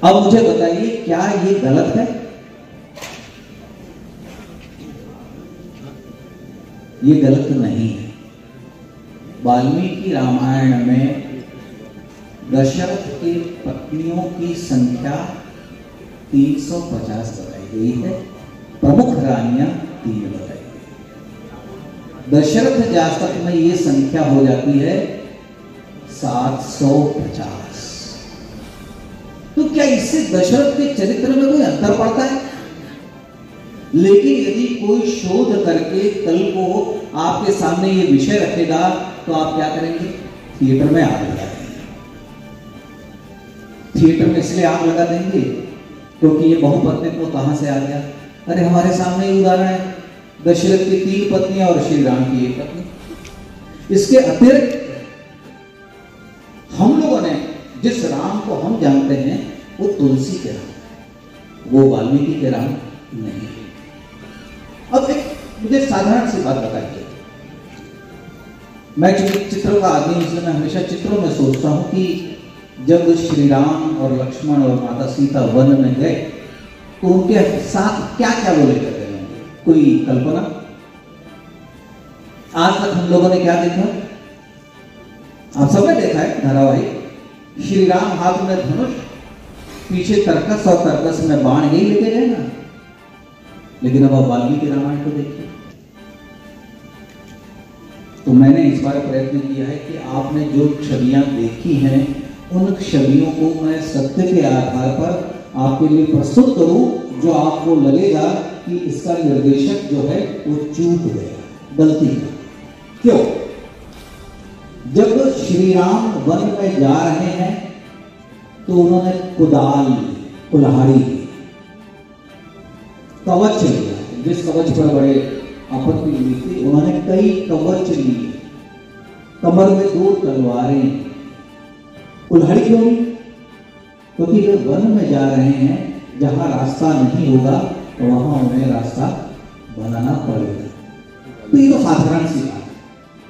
अब मुझे बताइए, क्या ये गलत है? ये गलत नहीं है। वाल्मीकि रामायण में दशरथ के पत्नियों की संख्या 350 बताई गई है, प्रमुख रानियां 3 बताई गई। दशरथ जातक में ये संख्या हो जाती है 750। तो क्या इससे दशरथ के चरित्र में कोई अंतर पड़ता है? लेकिन यदि कोई शोध करके कल को आपके सामने ये विषय रखेगा तो आप क्या करेंगे? थिएटर में आग लगा देंगे। थिएटर में इसलिए आग लगा देंगे क्योंकि ये बहुपत्नीत्व कहां से आ गया? अरे हमारे सामने ही उदाहरण है, दशरथ की 3 पत्नियां और श्री राम की 1 पत्नी। इसके अतिरिक्त हम लोगों ने जिस राम को हम जानते हैं वो तुलसी के राम, वो वाल्मीकि के राम नहीं। अब एक मुझे साधारण सी बात बताइए, मैं चित्रों का आदमी इसलिए मैं हमेशा चित्रों में सोचता हूं कि जब श्री राम और लक्ष्मण और माता सीता वन में गए तो उनके साथ क्या क्या वो लेकर गए होंगे? कोई कल्पना? आज तक हम लोगों ने क्या देखा? आप सबने देखा है धारावाहिक, श्री राम हाथ में धनुष, पीछे तर्कस और तर्कस में बाण, यही लेके गए ना। लेकिन अब आप वाल्मीकि रामायण को देखिए। तो मैंने इस बार प्रयत्न किया है कि आपने जो छवियां देखी हैं उन छवियों को मैं सत्य के आधार पर आपके लिए प्रस्तुत करूं, जो आपको लगेगा कि इसका निर्देशक जो है वो चूक गया, गलती का। क्यों? जब श्री राम वन में जा रहे हैं तो उन्होंने कुदाल, कुल्हाड़ी, कवच लिया। जिस कवच पर बड़े आपत्ति हुई थी, उन्होंने कई कवच लिए, कमर में 2 तलवारें। कुल्हाड़ी क्यों? क्योंकि वे वन में जा रहे हैं, जहां रास्ता नहीं होगा तो वहां उन्हें रास्ता बनाना पड़ेगा। तो ये तो साधारण सी बात है।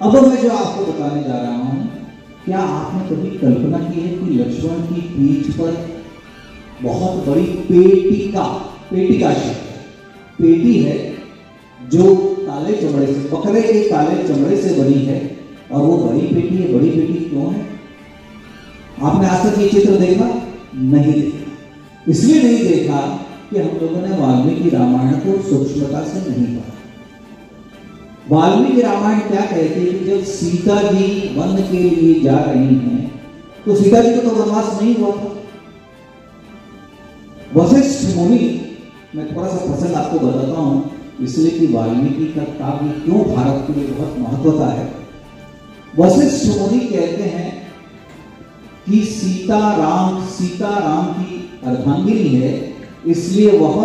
अब मैं जो आपको बताने जा रहा हूं, क्या आपने कभी कल्पना की है कि लक्ष्मण की पीठ पर बहुत बड़ी पेटिका, पेटिका शब्द पेटी है जो काले चमड़े से, बकरे के काले चमड़े से बनी है, और वो बड़ी पेटी है। बड़ी पेटी क्यों है? आपने आज तक ये चित्र देखा? नहीं देखा। इसलिए नहीं देखा कि हम लोगों ने वाल्मीकि रामायण को सूक्ष्मता से नहीं पढ़ा। वाल्मीकि रामायण क्या कहती है कि जब सीता जी वन के लिए जा रही हैं तो सीता जी को तो वनवास नहीं हुआ था। वशिष्ठ मुनि, मैं थोड़ा सा प्रसंग आपको बताता हूं इसलिए कि वाल्मीकि का काव्य क्यों भारत के लिए बहुत महत्वता है। वशिष्ठ मुनि कहते हैं कि सीता राम की अर्धांगिनी है, इसलिए वह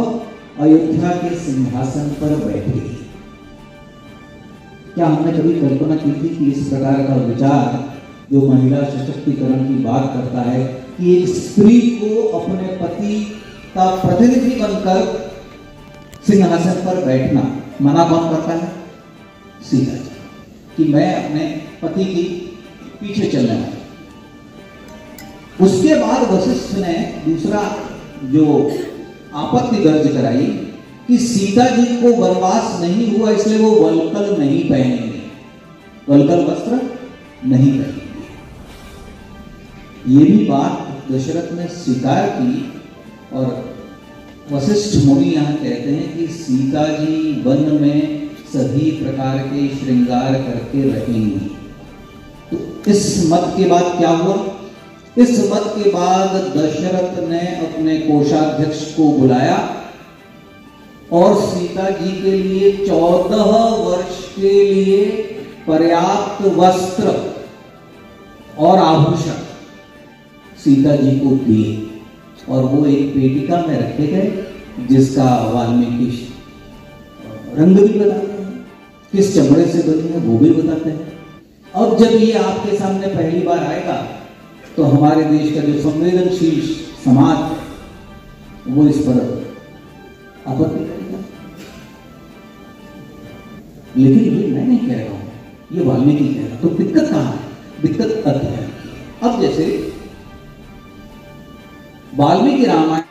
अयोध्या के सिंहासन पर बैठेगी। क्या हमने कभी कल्पना की थी कि इस प्रकार का विचार जो महिला सशक्तिकरण की बात करता है कि एक स्त्री को अपने पति का प्रतिनिधि बनकर सिंहासन पर बैठना मना कौन करता है? सीता जी, कि मैं अपने पति की पीछे चलने वाला। उसके बाद वशिष्ठ ने दूसरा जो आपत्ति दर्ज कराई कि सीता जी को वनवास नहीं हुआ, इसलिए वो वल्कल नहीं पहनेंगे, वल्कल वस्त्र नहीं पहनेंगे। ये भी बात दशरथ ने स्वीकार की, और वशिष्ठ मुनि यहाँ कहते हैं कि सीता जी वन में सभी प्रकार के श्रृंगार करके रहेंगी। तो इस मत के बाद क्या हुआ? इस मत के बाद दशरथ ने अपने कोषाध्यक्ष को बुलाया और सीता जी के लिए 14 वर्ष के लिए पर्याप्त वस्त्र और आभूषण सीता जी को दिए, और वो एक पेटिका में रखे गए जिसका वाल्मीकि रंग भी बताते हैं, किस चमड़े से बनी है वो भी बताते हैं। अब जब ये आपके सामने पहली बार आएगा तो हमारे देश का जो संवेदनशील समाज है वो इस पर आपत्ति करेगा। लेकिन ये मैं नहीं कह रहा हूं, ये वाल्मीकि कह रहा। तो दिक्कत कहां है? दिक्कत अर्थ है। अब जैसे वाल्मीकि रामायण